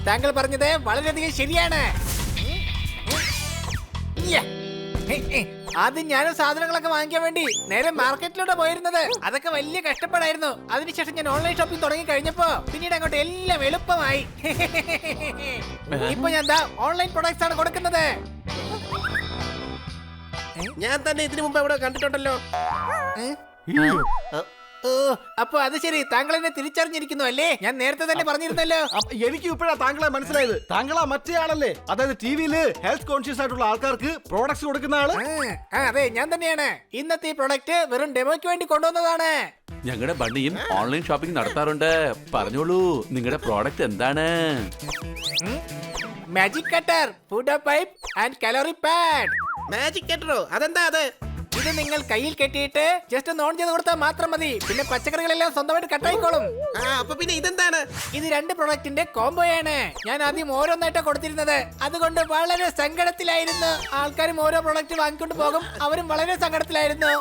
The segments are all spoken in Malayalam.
താങ്കൾ പറഞ്ഞത് വളരെയധികം ശരിയാണ്. ആദ്യം ഞാനും സാധനങ്ങളൊക്കെ വാങ്ങിക്കാൻ വേണ്ടി നേരെ മാർക്കറ്റിലൂടെ പോയിരുന്നത്. അതൊക്കെ വലിയ കഷ്ടപ്പാടായിരുന്നു. അതിനുശേഷം ഞാൻ ഓൺലൈൻ ഷോപ്പിംഗ് തുടങ്ങി കഴിഞ്ഞപ്പോ പിന്നീട് അങ്ങോട്ട് എല്ലാം എളുപ്പമായി. ഇപ്പൊ ഞാൻ ഓൺലൈൻ പ്രൊഡക്ട്സ് ആണ് കൊടുക്കുന്നത്. ഞാൻ തന്നെ ഇതിനു മുമ്പ് അവിടെ കണ്ടിട്ടുണ്ടല്ലോ. ഓ, അപ്പൊ അത് ശരി, താങ്കൾ എന്നെ തിരിച്ചറിഞ്ഞിരിക്കുന്നു അല്ലേ? ഞാൻ നേരത്തെ തന്നെ പറഞ്ഞിരുന്നല്ലോ. എനിക്ക് ഇപ്പോഴാ താങ്കളെ മനസ്സിലായത്. താങ്കളാ മറ്റേ ആളല്ലേ, അതായത് ടിവിയില് ഹെൽത്ത് കോൺഷ്യസ് ആയിട്ടുള്ള ആൾക്കാർക്ക് പ്രോഡക്ട്സ് കൊടുക്കുന്ന ആള്. അതെ, ഞാൻ തന്നെയാണ്. ഇന്നത്തെ ഈ പ്രൊഡക്റ്റ് വെറും ഡെമോയ്ക്ക് വേണ്ടി കൊണ്ടുവന്നതാണ്. ഞങ്ങളുടെ ബണ്ണിയും ഓൺലൈൻ ഷോപ്പിംഗ് നടത്താറുണ്ട്. പറഞ്ഞോളൂ, നിങ്ങളുടെ പ്രോഡക്റ്റ് എന്താണ്? Magic cutter, food pipe and calorie pad. Magic കട്ടറോ? അതെന്താ അത്? ഇത് നിങ്ങൾ കയ്യിൽ കെട്ടിയിട്ട് ജസ്റ്റ് ഒന്ന് ഓൺ ചെയ്ത് കൊടുത്താൽ മാത്രം മതി. പിന്നെ പച്ചക്കറികളെല്ലാം സ്വന്തമായിട്ട് കട്ടായിക്കോളും. അപ്പൊ പിന്നെ ഇതെന്താണ്? ഇത് രണ്ട് പ്രൊഡക്റ്റിന്റെ കോംബോയാണ്. ഞാൻ ആദ്യം ഓരോന്നായിട്ടാണ് കൊടുത്തിരുന്നത്. അതുകൊണ്ട് വളരെ സങ്കടത്തിലായിരുന്നു. ആൾക്കാരും ഓരോ പ്രൊഡക്റ്റ് വാങ്ങിക്കൊണ്ട് പോകും. അവരും വളരെ സങ്കടത്തിലായിരുന്നു.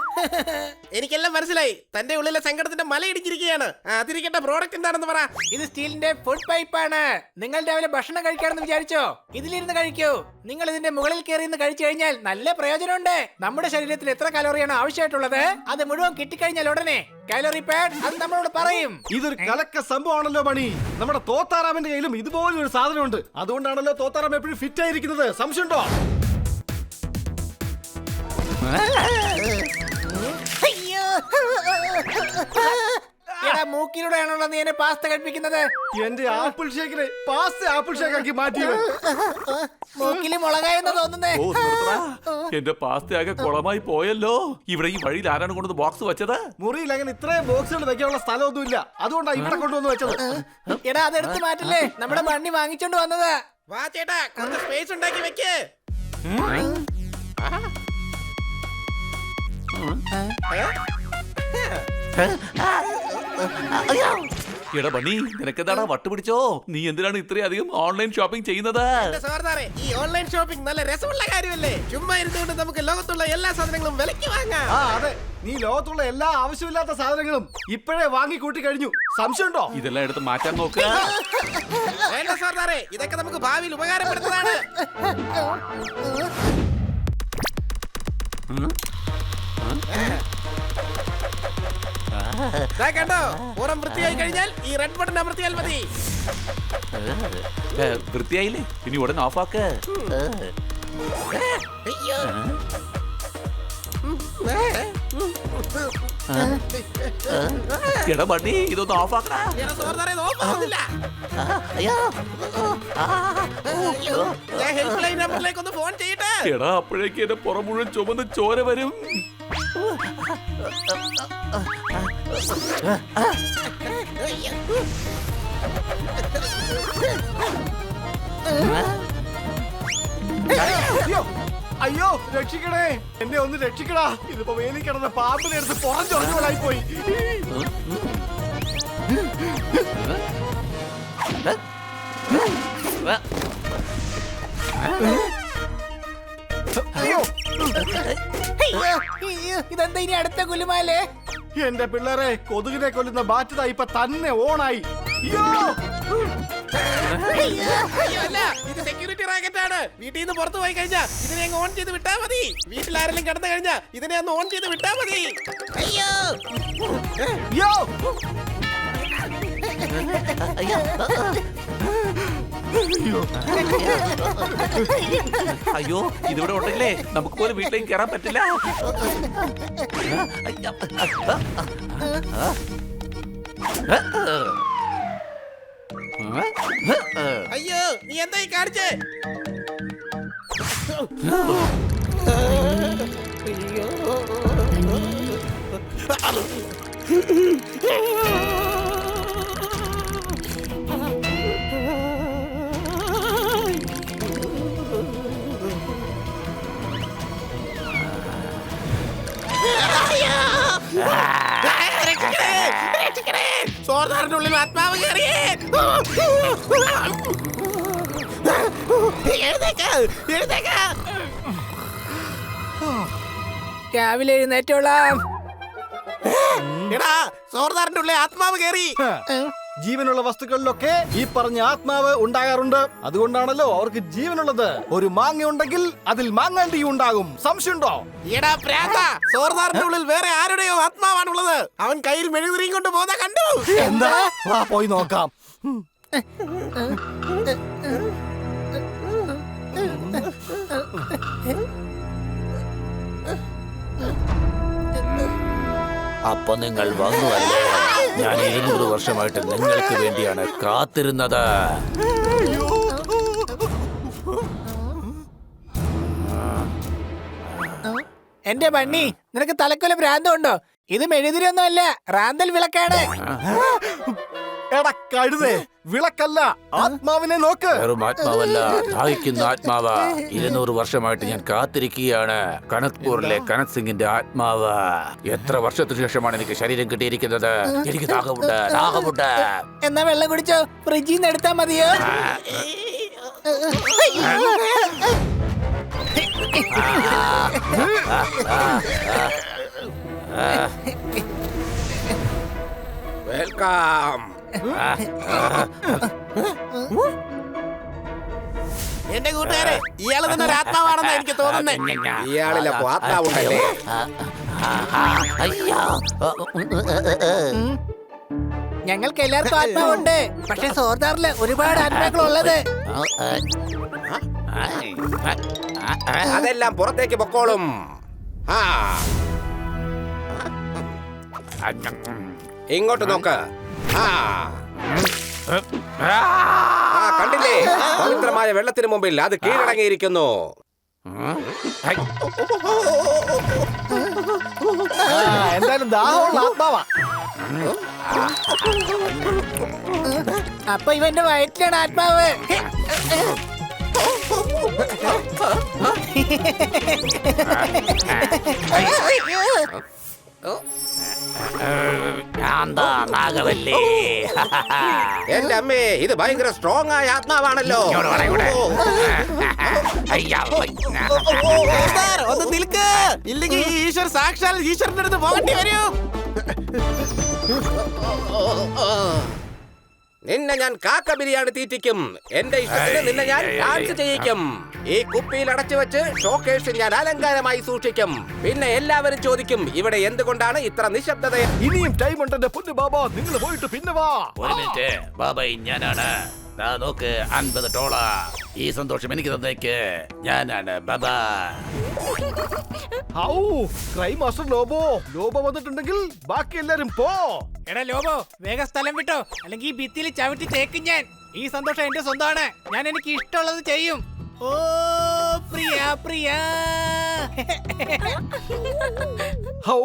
എനിക്കെല്ലാം മനസ്സിലായി. തന്റെ ഉള്ളിലെ സങ്കടത്തിന്റെ മല ഇടിച്ചിരിക്കുകയാണ്. അതിരിക്കട്ടെ, പ്രോഡക്റ്റ് എന്താണെന്ന് പറ. ഇത് സ്റ്റീലിന്റെ ഫുഡ് പൈപ്പാണ്. നിങ്ങൾ രാവിലെ ഭക്ഷണം കഴിക്കാണെന്ന് വിചാരിച്ചോ? ഇതിലിരുന്ന് കഴിക്കൂ. നിങ്ങൾ ഇതിന്റെ മുകളിൽ കയറി ഇന്ന് കഴിച്ചു കഴിഞ്ഞാൽ നല്ല പ്രയോജനമുണ്ട്. നമ്മുടെ ശരീരത്തിൽ എത്ര കലോറിയാണ് ആവശ്യമായിട്ടുള്ളത് അത് മുഴുവൻ കിട്ടിക്കഴിഞ്ഞാൽ ഉടനെ കാലോറി പാഡ് അത് നമ്മളോട് പറയും. ഇതൊരു കലക്ക സംഭവമാണല്ലോ മണി. നമ്മുടെ തോത്താറാമിന്റെ കയ്യിലും ഇതുപോലൊരു സാധനമുണ്ട്. അതുകൊണ്ടാണല്ലോ തോത്താറാം എപ്പോഴും ഫിറ്റ് ആയിരിക്കുന്നത്. സംശയമുണ്ടോ? എടാ, മൂക്കിലൂടെയാണല്ലോ നീ എന്നെ പാസ്ത കഴിപ്പിക്കുന്നത്. എന്റെ ആപ്പിൾ ഷേക്കിനെ പാസ്ത ആപ്പിൾ ഷേക്ക് ആക്കി മാറ്റിയത്. മൂക്കില് മുളകായെന്ന് തോന്നുന്നേ. ഓ, നിർത്തടാ. എന്റെ പാസ്തയാകെ കുളമായി പോയല്ലോ. ഇവിടെ ഈ വഴിയിൽ ആരാണ് കൊണ്ടുവന്ന് ബോക്സ് വെച്ചത്? മുറിയിൽ അങ്ങനെ ഇത്രയും ബോക്സുകൾ വെക്കാനുള്ള സ്ഥലമൊന്നുമില്ല. അതുകൊണ്ടാണ് ഇവിടെ കൊണ്ടുവന്ന് വെച്ചത്. എടാ, അതെടുത്ത് മാറ്റില്ലേ. നമ്മുടെ ബണ്ണി വാങ്ങിച്ചോണ്ട് വന്നത്. വാ ചേട്ടാ, കുറച്ച് സ്പേസ് ഉണ്ടാക്കി വെക്ക്. എടാ ബണ്ണി, നിനക്കെന്താടാ വട്ടുപിടിച്ചോ? നീ എന്തിനാണ് ഇത്രയധികം ഓൺലൈൻ ഷോപ്പിംഗ് ചെയ്യുന്നത്? സാറേ, ഈ ഓൺലൈൻ ഷോപ്പിംഗ് നല്ല രസമുള്ള കാര്യമല്ലേ? ചുമ്മാ ഇരുന്നുകൊണ്ട് നമുക്ക് ലോകത്തുള്ള എല്ലാ സാധനങ്ങളും വിലയ്ക്ക് വാങ്ങാം. അതെ, നീ ലോകത്തുള്ള എല്ലാ ആവശ്യമില്ലാത്ത സാധനങ്ങളും ഇപ്പോഴേ വാങ്ങി കൂട്ടി കഴിഞ്ഞു. സംശയമുണ്ടോ? ഇതെല്ലാം എടുത്ത് മാറ്റാൻ നോക്കുക. വേണ്ട സാറേ, ഇതൊക്കെ നമുക്ക് ഭാവിയിൽ ഉപകാരപ്പെടുന്നതാണ്. കണ്ടോ, പുറം വൃത്തിയായി കഴിഞ്ഞാൽ ഈ റെഡ് ബട്ടൺ അമർത്തിയാൽ മതി. വൃത്തിയായില്ലേ? ഇനി ഉടൻ ഓഫാക്ക്. എടാ ബണ്ണി, ഇതൊന്ന് ഓഫാക്കടാ. ഞാൻ ഹെൽപ്പ് ലൈൻ നമ്പറിലേക്ക് ഒന്ന് ഫോൺ ചെയ്യട്ടെ. എടാ, അപ്പോഴേക്ക് എന്റെ പുറം മുഴുവൻ ചുമന്ന് ചോര വരും. അയ്യോ, രക്ഷിക്കണേ, എന്നെ ഒന്ന് രക്ഷിക്കടാ. ഇതിപ്പോ വേലി കിടന്ന പാമ്പിനെ എടുത്ത് പുറം ചൊറഞ്ഞോളായി പോയി. ഇതെന്താ ഇനി അടുത്ത കുലുമാലേ? എന്റെ പിള്ളേരെ, കൊതുകിനെ കൊല്ലുന്ന ബാറ്റത ഇപ്പൊ തന്നെ ഓണായി. അല്ല, ഇത് സെക്യൂരിറ്റി റാക്കറ്റ് ആണ്. വീട്ടിൽ നിന്ന് പുറത്തു പോയി കഴിഞ്ഞാ ഇതിനെ അങ്ങ് ഓൺ ചെയ്ത് വിട്ടാ മതി. വീട്ടിൽ ആരെങ്കിലും കിടന്നു കഴിഞ്ഞാ ഇതിനെ ഒന്ന് ഓൺ ചെയ്ത് വിട്ടാ മതി. അയ്യോ, അയ്യോ, ഇതിവിടെ ഉണ്ടെങ്കിലേ നമുക്ക് പോലും വീട്ടിലേക്ക് കയറാൻ പറ്റില്ല. അയ്യോ, നീ എന്തായി കാണിച്ചേ? സോർദാറിന്റെ ഉള്ളിൽ ആത്മാവ് കയറിയേ. രാവിലെ എഴുന്നേറ്റോളാം. എടാ, സോർദാറിന്റെ ഉള്ളിൽ ആത്മാവ് കയറി. ജീവനുള്ള വസ്തുക്കളിലൊക്കെ ഈ പറഞ്ഞ ആത്മാവ് ഉണ്ടാകാറുണ്ട്. അതുകൊണ്ടാണല്ലോ അവർക്ക് ജീവനുള്ളത്. ഒരു മാങ്ങ ഉണ്ടെങ്കിൽ അതിൽ മാങ്ങാണ്ടി ഉണ്ടാകും. സംശയമുണ്ടോ? എടാ പ്രാന്ത, സോർദാറിന്റെ ഉള്ളിൽ വേറെ ആരുടെയോ ആത്മാവാണുള്ളത്. അവൻ കയ്യിൽ മെഴുകുതിരിയും കൊണ്ട് പോതാ കണ്ടു. എന്താ? വാ പോയി നോക്കാം. അപ്പൊ നിങ്ങൾ വന്നു അല്ലേ? ഞാൻ 200 വർഷമായിട്ട് നിങ്ങൾക്ക് വേണ്ടിയാണ് കാത്തിരുന്നത്. എന്റെ ബണ്ണി, നിനക്ക് തലക്കൊല ഭ്രാന്തമുണ്ടോ? ഇത് മെഴുതിരിയൊന്നും അല്ല, റാന്തൽ വിളക്കാണ്. എടാ കഴുതേ, വിളക്കല്ല, ആത്മാവിനെ നോക്ക്. വെറും ആത്മാവല്ല, ദാഹിക്കുന്ന ആത്മാവ്. 200 വർഷമായിട്ട് ഞാൻ കാത്തിരിക്കുകയാണ്. കനക്പൂരിലെ കനക് സിംഗിന്റെ ആത്മാവ്. എത്ര വർഷത്തിന് ശേഷമാണ് എനിക്ക് ശരീരം കിട്ടിയിരിക്കുന്നത്. എനിക്ക് ദാഹമുണ്ട്. എന്നാ വെള്ളം കുടിച്ചോ, ഫ്രിഡ്ജിൽ നിന്ന് എടുത്താ മതിയോ? വെൽക്കം. എന്റെ കൂട്ടുകാരെ, ഇയാള് തന്നെ ഒരു ആത്മാവാണെന്ന് എനിക്ക് തോന്നുന്നേ. ഇയാളിലെ ആത്മാവുണ്ടല്ലേ? ഞങ്ങൾക്ക് എല്ലാവർക്കും ആത്മാവുണ്ട്. പക്ഷെ സോർദാറില് ഒരുപാട് ആത്മാക്കളുള്ളത്. അതെല്ലാം പുറത്തേക്ക് പൊക്കോളും. ആ, ഇങ്ങോട്ട് നോക്ക്. ആ, കണ്ടില്ലേ? പവിത്രമായ വെള്ളത്തിന് മുമ്പിൽ അത് കീഴടങ്ങിയിരിക്കുന്നു. എന്തായാലും ദാഹമുള്ള ആത്മാവാ. അപ്പൊ ഇവന്റെ വയറ്റിലാണ് ആത്മാവ്. എന്റെ അമ്മേ, ഇത് ഭയങ്കര സ്ട്രോങ് ആയ ആത്മാവാണല്ലോ. ഒന്ന് നിൽക്ക്, ഇല്ലെങ്കിൽ ഈശ്വർ സാക്ഷാൽ ഈശ്വരന്റെ അടുത്ത് പോകേണ്ടി വരും. നിന്നെ ഞാൻ കാക്ക ബിരിയാണി തീറ്റിക്കും. എന്റെ ഇഷ്ടത്തിന് നിന്നെ ഞാൻ ഡാൻസ് ചെയ്യിക്കും. ഈ കുപ്പിയിൽ അടച്ചു വെച്ച് ഷോക്കേഴ്സിൽ ഞാൻ അലങ്കാരമായി സൂക്ഷിക്കും. പിന്നെ എല്ലാവരും ചോദിക്കും, ഇവിടെ എന്തുകൊണ്ടാണ് ഇത്ര നിശബ്ദത? ഇനിയും ടൈം ഉണ്ട് എന്റെ പൊന്നു ബാബാ. നിങ്ങൾ പോയിട്ട് പിന്നെ വാ. ഒരു മിനിറ്റ് ബാബായി, ഞാനാണ്. ദാ നോക്ക്, $50. ഈ സന്തോഷം എനിക്ക് തന്നേക്ക്. ഞാനാണ് ബാബാ. ഔ, ക്രൈം മാസ്റ്റർ ലോബോ. ലോബോ വന്നിട്ടുണ്ടെങ്കിൽ ബാക്കി എല്ലാരും പോ. എടാ ലോബോ, വേഗം സ്ഥലം വിട്ടോ, അല്ലെങ്കിൽ ഈ ഭിത്തിയിൽ ചവിട്ടി തേക്കും ഞാൻ. ഈ സന്തോഷം എന്റെ സ്വന്തമാണ്. ഞാൻ എനിക്ക് ഇഷ്ടമുള്ളത് ചെയ്യും. ഓ പ്രിയ പ്രിയ. ഔ,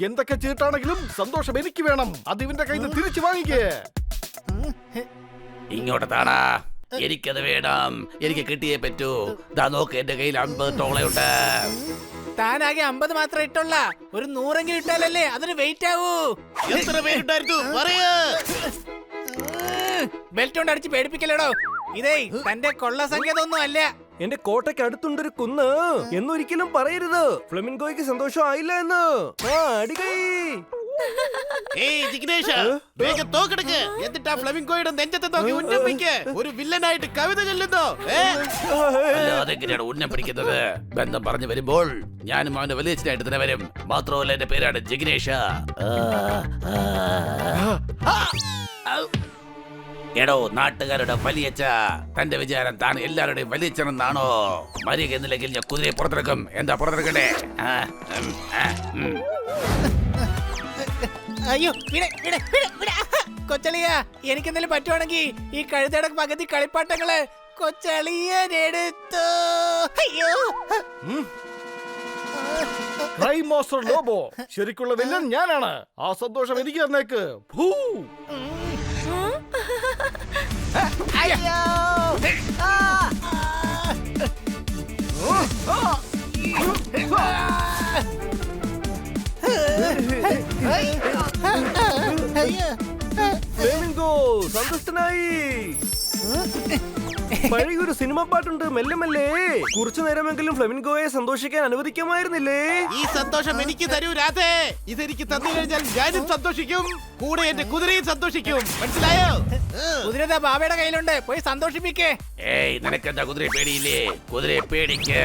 എന്തൊക്കെ ചീട്ടാണെങ്കിലും സന്തോഷം എനിക്ക് വേണം. അത് ഇവന്റെ കയ്യിൽ നിന്ന് തിരിച്ചു വാങ്ങിക്കേ. ഇങ്ങോട്ട് താടാ, എനിക്കത് വേണം. എനിക്ക് കിട്ടിയേ പറ്റൂ. ദാ നോക്ക്, എന്റെ കയ്യിൽ $50 ഉണ്ട്. താനാകെ 50 മാത്രം ഇട്ടുള്ള, ഒരു 100 ഇട്ടാലല്ലേ അതൊരു വെയിറ്റ് ആവൂ. എത്ര പേരുണ്ടായിരുന്നു പറയാ? ബെൽറ്റ് കൊണ്ട് അടിച്ച് പേടിപ്പിക്കലടോ. ഇതേ തന്റെ കൊള്ള സംഖ്യതൊന്നും അല്ല. എന്റെ കോട്ടയ്ക്ക് അടുത്തുണ്ടൊരു കുന്ന് എന്നൊരിക്കലും പറയരുത്. ഫ്ലെമിൻഗോയ്ക്ക് സന്തോഷം ആയില്ല എന്ന്. അടികൈ. ഏയ് ജിഗ്നേഷ്, വേഗം തോക്കെടുക്ക്. എന്നിട്ട് ആ ഫ്ലെമിംഗോയുടെ നെഞ്ചത്തെ നോക്കി ഉന്നപ്പിക്ക്. ഒരു വില്ലനായിട്ട് കവിത ചൊല്ലുന്നോ? അതെങ്ങനെയാണ് ഉന്നം പിടിക്കുന്നത്? ബന്ധം പറഞ്ഞു വരുമ്പോൾ ഞാനും അവന്റെ വലിയച്ഛനായിട്ട് തന്നെ വരും. മാത്രമല്ല, എന്റെ പേരാണ് ജിഗ്നേഷ. എടോ നാട്ടുകാരുടെ വലിയച്ഛ, തന്റെ വിചാരം താൻ എല്ലാവരുടെയും വലിയച്ഛനെന്നാണോ? മര്യാദ എന്നില്ലെങ്കിൽ ഞാൻ കുതിരയെ പുറത്തിറക്കും. എന്താ പുറത്തിറക്കട്ടെ? അയ്യോ കൊച്ചളിയ, എനിക്കെന്തെങ്കിലും പറ്റുവാണെങ്കിൽ ഈ കഴുതയുടെ പകുതി കളിപ്പാട്ടങ്ങള് കൊച്ചളിയെടുത്തു. അയ്യോ, ക്രൈം മാസ്റ്റർ ലോബോ, ശരിക്കുള്ള വില്ലൻ ഞാനാണ്. ആ സന്തോഷം എനിക്ക് തന്നേക്ക്. ഭൂ. ഫ്ലെമിംഗോ സന്തുഷ്ടനായി. പഴയൊരു സിനിമ പാട്ടുണ്ട് മെല്ലെ മെല്ലെ. കുറച്ചു നേരമെങ്കിലും ഫ്ലെമിൻഗോയെ സന്തോഷിക്കാൻ അനുവദിക്കാമായിരുന്നില്ലേ? ഈ സന്തോഷം എനിക്ക് തരൂ രാധേ. ഇതെനിക്ക് തന്നു കഴിഞ്ഞാൽ ഞാനും സന്തോഷിക്കും, കൂടെ എന്റെ കുതിരയും സന്തോഷിക്കും. മനസ്സിലായോ? കുതിര ബാബയുടെ കയ്യിലുണ്ട്, പോയി സന്തോഷിപ്പിക്കേ. ഏയ് നിനക്കെന്താ കുതിരയെ പേടിയില്ലേ? കുതിരയെ പേടിക്ക്.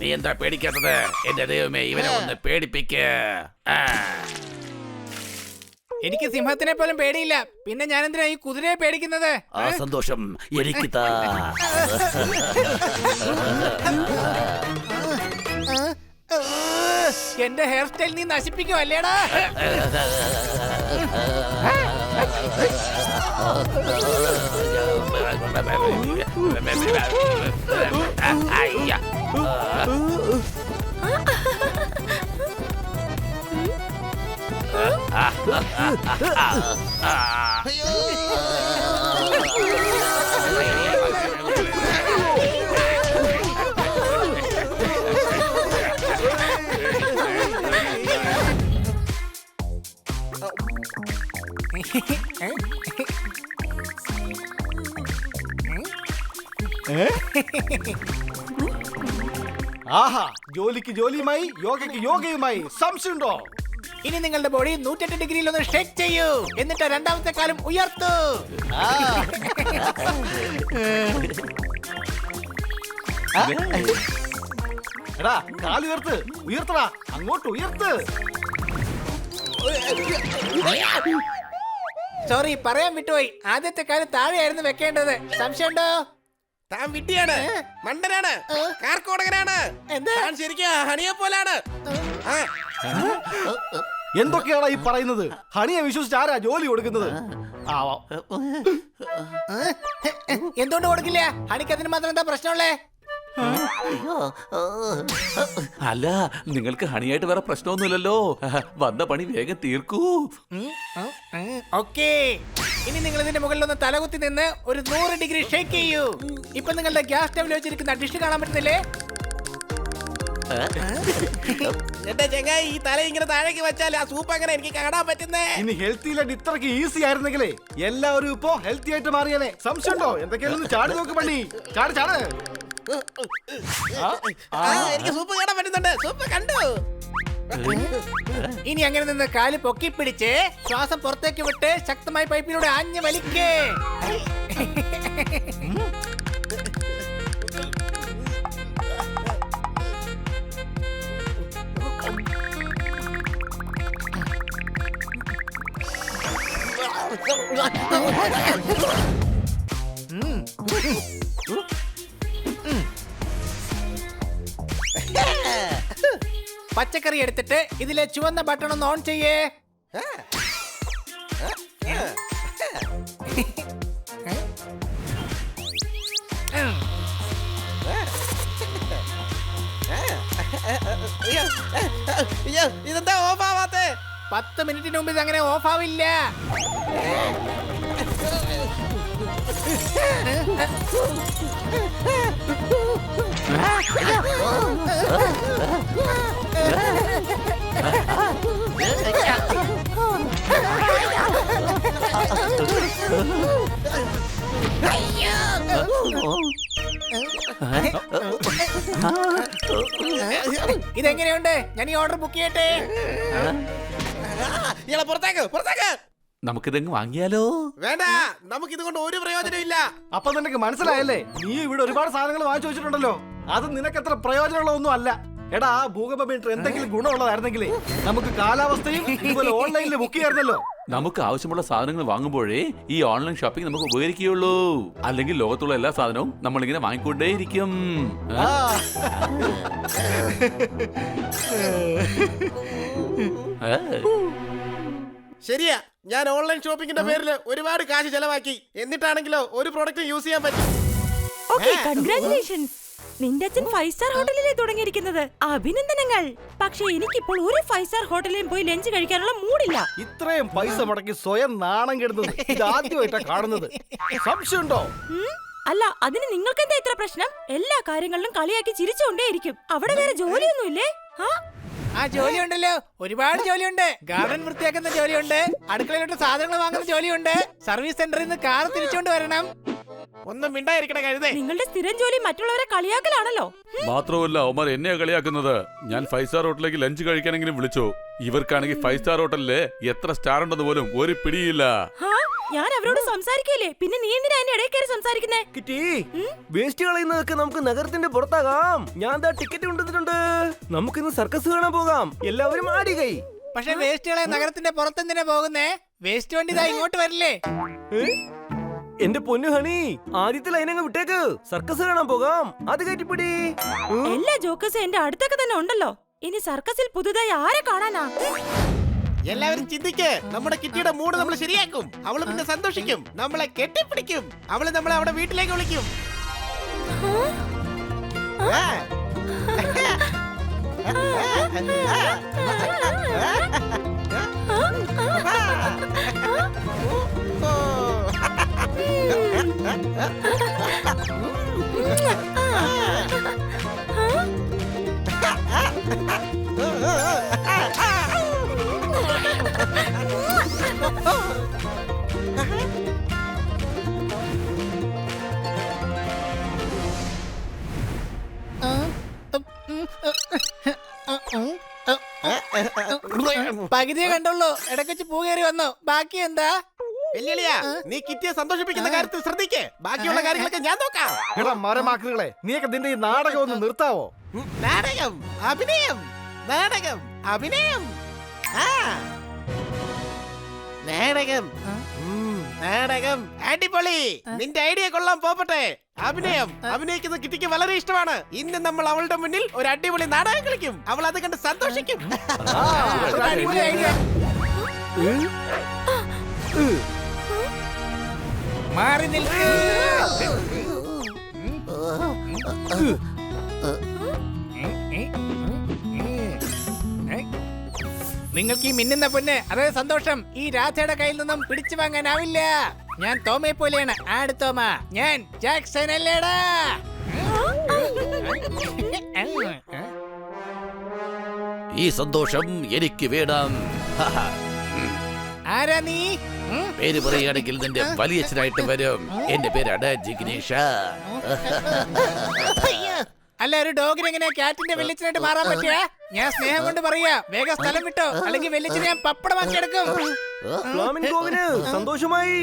നീ എന്താ പേടിക്കാത്തത്? എന്റെ ദൈവമേ, ഇവനെ ഒന്ന് പേടിപ്പിക്ക്. എനിക്ക് സിംഹത്തിനെ പോലും പേടിയില്ല, പിന്നെ ഞാൻ എന്തിനാ ഈ കുതിരയെ പേടിക്കുന്നത്? ആ സന്തോഷം എനിക്ക് താ. എന്റെ ഹെയർ സ്റ്റൈൽ നീ നശിപ്പിക്കും അല്ലേടാ? അയ്യ. ആഹാ, ജോലിക്ക് ജോലിയുമായി, യോഗയ്ക്ക് യോഗയുമായി. സംശയമുണ്ടോ? ഇനി നിങ്ങളുടെ ബോഡി 108 ഡിഗ്രിയിൽ ഒന്ന് ഷേക്ക് ചെയ്യൂ, എന്നിട്ട് രണ്ടാമത്തെ കാലം ഉയർത്തൂ. എടാ, കാലുയർത്ത്, ഉയർത്തടാ, അങ്ങോട്ട് ഉയർത്ത്. സോറി, പറയാൻ വിട്ടുപോയി. ആദ്യത്തെ കാലം താഴെയായിരുന്നു വെക്കേണ്ടത്. സംശയമുണ്ടോ? താൻ വിഡ്ഢിയാണ്, മണ്ടനാണ്, കാർക്കോടകനാണ്. എന്താ? താൻ ശരിക്കും ഹണിയെ പോലാണ്. എന്തൊക്കെയാടാ ഈ പറയുന്നത്? ഹണിയെ വിശ്വസിച്ച് ആരാ ജോലി കൊടുക്കുന്നത്? ആവാം. എന്തുകൊണ്ട് കൊടുക്കില്ല? ഹണിക്ക് അതിന് മാത്രം എന്താ പ്രശ്നമുള്ളേ? അല്ല, നിങ്ങൾക്ക് ഹണിയായിട്ട് വേറെ പ്രശ്നമൊന്നുമില്ലല്ലോ. വന്ന പണി വേഗം തീർക്കൂ. ഓക്കേ, ഇനി നിങ്ങൾ ഇതിന്റെ മുകളിൽ ഒന്ന് തലകുത്തി നിന്ന് ഒരു 100 ഡിഗ്രി ഷേക്ക് ചെയ്യൂ. ഇപ്പൊ നിങ്ങളുടെ ഗ്യാസ് സ്റ്റവിൽ വെച്ചിരിക്കുന്ന ഡിഷ് കാണാൻ പറ്റുന്നില്ലേ? എന്റെ ചെങ്ങായി, ഈ തല ഇങ്ങനെ താഴേക്ക് വെച്ചാൽ ആ സൂപ്പ് അങ്ങനെ എനിക്ക് കാണാൻ പറ്റുന്നേ. ഇനി ഹെൽത്തി ലഡ് ഇത്രക്ക് ഈസി ആയിരുന്നെങ്കിലേ എല്ലാവരും ഇപ്പോ ഹെൽത്തി ആയിട്ട് മാറിയാലേ. സംശയമുണ്ടോ? എന്തൊക്കെയാലും ചാടി നോക്ക് പണി. ചാട് ചാട്. എനിക്ക് സൂപ്പ് കാണാൻ പറ്റുന്നുണ്ട്. സൂപ്പ് കണ്ടു. ഇനി അങ്ങനെ നിന്ന് കാല് പൊക്കി പിടിച്ച് ശ്വാസം പുറത്തേക്ക് വിട്ട് ശക്തമായി പൈപ്പിലൂടെ ആഞ്ഞു വലിക്കേ. പച്ചക്കറി എടുത്തിട്ട് ഇതിലെ ചുവന്ന ബട്ടൺ ഒന്ന് ഓൺ ചെയ്യേ. ഇതെന്താ ഓഫ് ആവാത്തെ? 10 മിനിറ്റിന് മുമ്പ് ഇത് അങ്ങനെ ഓഫ് ആവില്ല. ഇതെങ്ങനെയുണ്ട്? ഞാൻ ഈ ഓർഡർ ബുക്ക് ചെയ്യട്ടെ. ഇയാളെ പുറത്തേക്ക്, പുറത്തേക്ക്. നമുക്കിതെങ്ങ് വാങ്ങിയാലോ? വേണ്ട, നമുക്ക് ഇതുകൊണ്ട് ഒരു പ്രയോജനം ഇല്ല. അപ്പൊ നിനക്ക് മനസ്സിലായല്ലേ? നീ ഇവിടെ ഒരുപാട് സാധനങ്ങൾ വാങ്ങിച്ചു വെച്ചിട്ടുണ്ടല്ലോ. അത് നിനക്ക് അത്ര പ്രയോജനമുള്ള ഒന്നും അല്ല. എടാ, ഭൂകമ്പ മീറ്റർ എന്തെങ്കിലും ഗുണമുള്ളതായിരുന്നെങ്കിലേ നമുക്ക് കാലാവസ്ഥയും ഇതുപോലെ ഓൺലൈനിൽ ബുക്ക് ചെയ്യായിരുന്നല്ലോ. നമുക്ക് ആവശ്യമുള്ള സാധനങ്ങൾ വാങ്ങുമ്പോഴേ ഈ ഓൺലൈൻ ഷോപ്പിംഗ് നമുക്ക് ഉപകരിക്കുകയുള്ളൂ. അല്ലെങ്കിൽ ലോകത്തുള്ള എല്ലാ സാധനവും നമ്മളിങ്ങനെ വാങ്ങിക്കൊണ്ടേയിരിക്കും. ശരിയാ, ഞാൻ ഓൺലൈൻ ഷോപ്പിംഗിന്റെ പേരിൽ ഒരുപാട് കാശ് ചെലവാക്കി. എന്നിട്ടാണെങ്കിലോ ഒരു പ്രോഡക്റ്റ് യൂസ് ചെയ്യാൻ പറ്റും. Okay, congratulations. നിന്റെ അച്ഛൻ 5 സ്റ്റാർ ഹോട്ടലിലെ തുടങ്ങിയിരിക്കുന്നത്. അഭിനന്ദനങ്ങൾ. പക്ഷെ എനിക്കിപ്പോൾ ഒരു 5 സ്റ്റാർ ഹോട്ടലിലും പോയി ലഞ്ച് കഴിക്കാനുള്ള മൂഡില്ല. ഇത്രയും പൈസ മുടക്കി സ്വയം നാണം കെടുന്നത് ഇത് ആദ്യമായിട്ടാ കാണുന്നത്. സംശയമുണ്ടോ? അല്ല, അതിന് നിങ്ങൾക്ക് എന്താ ഇത്ര പ്രശ്നം? എല്ലാ കാര്യങ്ങളിലും കളിയാക്കി ചിരിച്ചുകൊണ്ടേയിരിക്കും. അവിടെ വേറെ ജോലിയൊന്നുമില്ലേ? ആ ജോലി ഉണ്ടല്ലോ, ഒരുപാട് ജോലിയുണ്ട്. ഗാർഡൻ വൃത്തിയാക്കുന്ന ജോലിയുണ്ട്, അടുക്കളയിലോട്ട് സാധനങ്ങൾ വാങ്ങുന്ന ജോലിയുണ്ട്, സർവീസ് സെന്ററിൽ നിന്ന് കാർ തിരിച്ചുകൊണ്ട് വരണം. ഒന്നും മിണ്ടായിരിക്കണ കഴുതേ. നിങ്ങളുടെ സ്ഥിരം ജോലി മറ്റുള്ളവരെ കളിയാക്കലാണല്ലോ. മാത്രമല്ല അവന്മാർ എന്നെയാ കളിയാക്കുന്നത്. ഞാൻ 5 സ്റ്റാർ ഹോട്ടലിലേക്ക് ലഞ്ച് കഴിക്കാനെങ്കിലും വിളിച്ചോ. ഇവർക്കാണെങ്കിൽ 5 സ്റ്റാർ ഹോട്ടലില് എത്ര സ്റ്റാർ ഉണ്ടെന്ന് പോലും ഒരു പിടിയില്ല. ഹാ, ഞാൻ അവരോട് സംസാരിക്കല്ലേ, പിന്നെ നീ എന്തിനാ എന്നെ ഇടയിൽ കയറി സംസാരിക്കുന്നേ? കിറ്റി, വേസ്റ്റ് കളയുന്നതൊക്കെ നമുക്ക് നഗരത്തിന്റെ പുറത്താകാം. ഞാൻ ദാ ടിക്കറ്റ് കൊണ്ടുവന്നിട്ടുണ്ട്. നമുക്കിന്ന് സർക്കസ് കാണാൻ പോകാം. എല്ലാവരും ആടി കൈ. പക്ഷെ വേസ്റ്റുകളെ നഗരത്തിന്റെ പുറത്തെന്തിനാ പോകുന്നേ? വേസ്റ്റ് വണ്ടി ഇതാ ഇങ്ങോട്ട് വരില്ലേ? എന്റെ പൊന്നു ഹണി, ആദ്യത്തെ ലൈനങ്ങ് വിട്ടേക്ക്. സർക്കസ് കാണാൻ പോകാം. അത് കയറ്റിപ്പിടി. എല്ലാ ജോക്കേഴ്സും എന്റെ അടുത്തൊക്കെ തന്നെ ഉണ്ടല്ലോ. ഇനി സർക്കസിൽ പുതുതായി ആരെ കാണാനാ? എല്ലാവരും ചിന്തിക്ക്. നമ്മുടെ കിറ്റിയുടെ മൂഡ് നമ്മൾ ശരിയാക്കും. അവള് പിന്നെ സന്തോഷിക്കും, നമ്മളെ കെട്ടിപ്പിടിക്കും. അവള് നമ്മളെ അവിടെ വീട്ടിലേക്ക് വിളിക്കും. ആ. പകുതിയെ കണ്ടുള്ളൂ, ഇടയ്ക്ക് പൂ കയറി വന്നു. ബാക്കി എന്താ? വെല്ലുവിളിയാ, നീ കിറ്റിയെ സന്തോഷിപ്പിക്കുന്ന കാര്യത്തിൽ ശ്രദ്ധിക്ക്. ബാക്കിയുള്ള കാര്യങ്ങളൊക്കെ ഞാൻ നോക്കാം. എടാ മരമാക്കളെ, നീയൊക്കെ നിന്റെ ഈ നാടകം ഒന്ന് നിർത്താവോ? നാടകം, അഭിനയം, നാടകം, അഭിനയം. ആ, നാടകം, നാടകം, അടിപൊളി. നിന്റെ ഐഡിയ കൊള്ളാൻ പോപ്പട്ടെ. അഭിനയം, അഭിനയിക്കുന്ന കിറ്റിക്ക് വളരെ ഇഷ്ടമാണ്. ഇന്ന് നമ്മൾ അവളുടെ മുന്നിൽ ഒരു അടിപൊളി നാടകം കളിക്കും. അവൾ അത് കണ്ട് സന്തോഷിക്കും. അടിപൊളി ഐഡിയ. മാറി നിൽക്ക്. നിങ്ങൾക്ക് ഈ മിന്നുന്ന പൊന്ന്, അതായത് സന്തോഷം, ഈ രാധയുടെ കയ്യിൽ നിന്നും പിടിച്ചു വാങ്ങാനാവില്ല. ഞാൻ തോമയെ പോലെയാണ്. ആട് തോമ. ഞാൻ ജാക്സൺ അല്ലേടാ. ഈ സന്തോഷം എനിക്ക് വേണം. ആരാ നീ? പേര് പറയുകയാണെങ്കിൽ നിന്റെ വലിയച്ഛനായിട്ട് വരും. എന്റെ പേരാണ് ജിഗ്നേഷ. അല്ല, ഒരു ഡോഗിന് എങ്ങനെ ക്യാറ്റിന്റെ വെല്ലിച്ചനായിട്ട് മാറാൻ പറ്റിയ? ഞാൻ സ്നേഹം കൊണ്ട് പറയാ, വേഗം സ്ഥലം വിട്ടോ, അല്ലെങ്കിൽ വെല്ലിച്ചിനെ ഞാൻ പപ്പടമാക്കി എടുക്കും. ഫ്ലാമിൻഗോവിന് സന്തോഷമായി.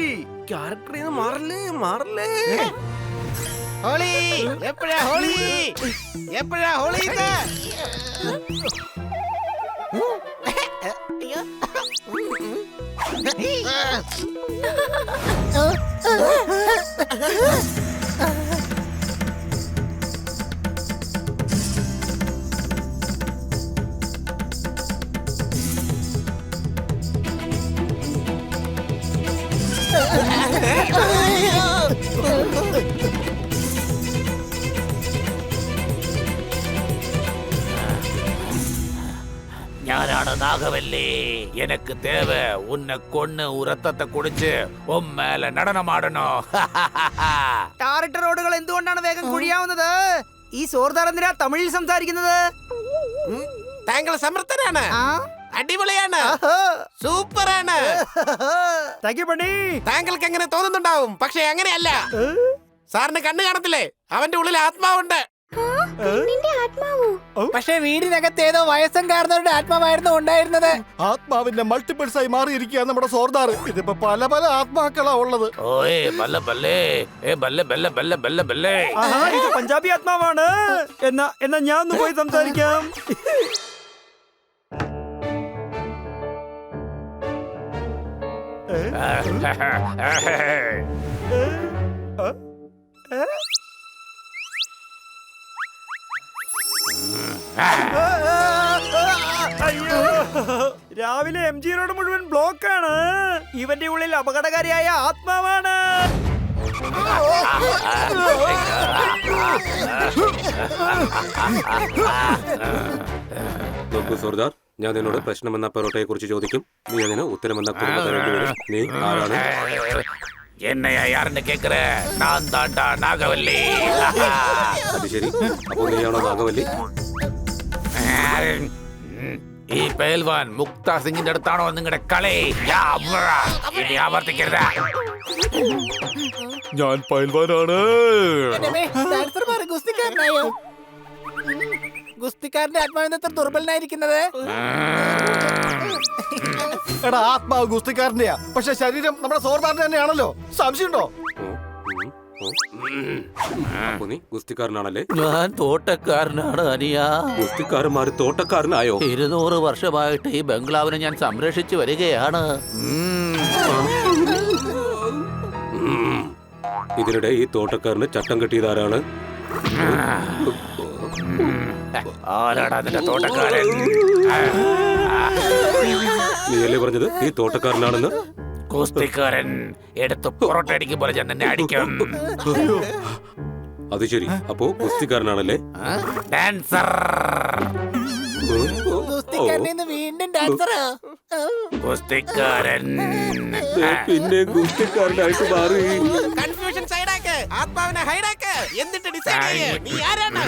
ക്യാരക്ടറിൽ നിന്ന് മാറല്ലേ, മാറല്ലേ. ഹോളി, എപ്പോഴാ ഹോളി? എപ്പോഴാ ഹോളി? ഞാനാണ് നാഗവല്ലി. எனக்கு தேவை உன்னை கொன்னு உரத்தத்தை കുടിച്ച് ഉമ്മേല നടനമാടണോ. ടാറിട്ട റോഡുകൾ എന്തുകൊണ്ടാണ് വേഗം കുഴിയാവുന്നത്? ഈ സോർദാർ എന്തിനാ തമിഴിൽ സംസാരിക്കുന്നത്? താങ്കൾ സമർത്ഥനാണ്, അടിപൊളിയാണ്, സൂപ്പറാണ്. താങ്കൾക്ക് എങ്ങനെ തോന്നുന്നുണ്ടാവും, പക്ഷെ അങ്ങനെയല്ല. സാറിന് കണ്ണ് കാണത്തില്ലേ? അവന്റെ ഉള്ളിൽ ആത്മാവുണ്ട്. പക്ഷെ വീടിനകത്ത് ഏതോ വയസ്സം കാരണവരുടെ ആത്മാവായിരുന്നു ഉണ്ടായിരുന്നത്. ആത്മാവിന്റെ മൾട്ടിപ്പിൾസ് ആയി മാറിയിരിക്കുക നമ്മുടെ സോർദാർ. ഇതിപ്പോ പല പല ആത്മാക്കളാ ഉള്ളത്. ഓയ് ബല്ല ബല്ലേ, ഏ ബല്ല ബല്ല ബല്ല ബല്ല ബല്ലേ. ഇത് പഞ്ചാബി ആത്മാവാണ്. എന്നാ ഞാൻ ഒന്ന് പോയി സംസാരിക്കാം. അയ്യോ, രാവിലെ MG റോഡ് മുഴുവൻ ബ്ലോക്കാണ്. ഇവന്റെ ഉള്ളിൽ അപകടകാരിയായ ആത്മാവാണ്. നോക്കൂ സോർദാർ, ഞാൻ നിന്നോട് പ്രശ്നമെന്ന പെറോട്ടയെ കുറിച്ച് ചോദിക്കും. നീ അതിന് ഉത്തരമെന്ന കുടുംബത്തെ. നീ ആരാണ്? என்னையா யாருன்னு கேக்குற? நான் தாண்டா நாகவல்லி. അത് ശരി, അപ്പോ നീയാണോ നാഗവല്ലി? ഈ പേൽവാൻ മുക്താ സിംഗിന്റെ അടുത്താണോ നിങ്ങളുടെ കളി? ഇനി ആവർത്തിക്കരുത്. ഞാൻ പൈൽവാനാണ്. എന്റെ ഡാൻസർമാർ ഗുസ്തിക്കാരനായോ? ഗുസ്തിക്കാരന്റെ ആത്മാവിന് എത്ര ദുർബലനായിരിക്കുന്നത്. എടാ ആത്മാവ് ഗുസ്തിക്കാരന്റെയാ, പക്ഷെ ശരീരം നമ്മുടെ സോർദാറിന്റെ തന്നെയാണല്ലോ. സംശയമുണ്ടോ? അപ്പൊ നീ ഗുസ്തിക്കാരനാണല്ലേ? ഞാൻ തോട്ടക്കാരനാണ് അനിയ. ഗുസ്തിക്കാരന്മാര് തോട്ടക്കാരനായോ? 200 വർഷമായിട്ട് ഈ ബംഗ്ലാവിനെ ഞാൻ സംരക്ഷിച്ചു വരികയാണ്. ഇതിനിടെ ഈ തോട്ടക്കാരന് ചട്ടം കെട്ടിയതാരാണ്? ആരാടാ നിന്റെ തോട്ടക്കാരൻ? നീയല്ലേ പറഞ്ഞത് ഈ തോട്ടക്കാരനാണെന്ന്? കുസ്തിക്കാരൻ എടുത്ത് പുറത്തടിക്കുമ്പോൾ ഞാൻ നിന്നെ അടിക്കും. അത് ശരി, അപ്പോ ഗുസ്തിക്കാരനാണല്ലേ? ഡാൻസർ. ഗുസ്തിക്കാരനിൽ നിന്ന് വീണ്ടും ഡാൻസറാ. കുസ്തിക്കാരൻ. പിന്നെ ഗുസ്തിക്കാരനായിട്ട് മാറി. കൺഫ്യൂഷൻ സൈഡാക്ക്, ആത്മാവിനെ ഹൈഡാക്ക്, എന്നിട്ട് ഡിസൈഡ് ചെയ്യ് നീ ആരാണ്.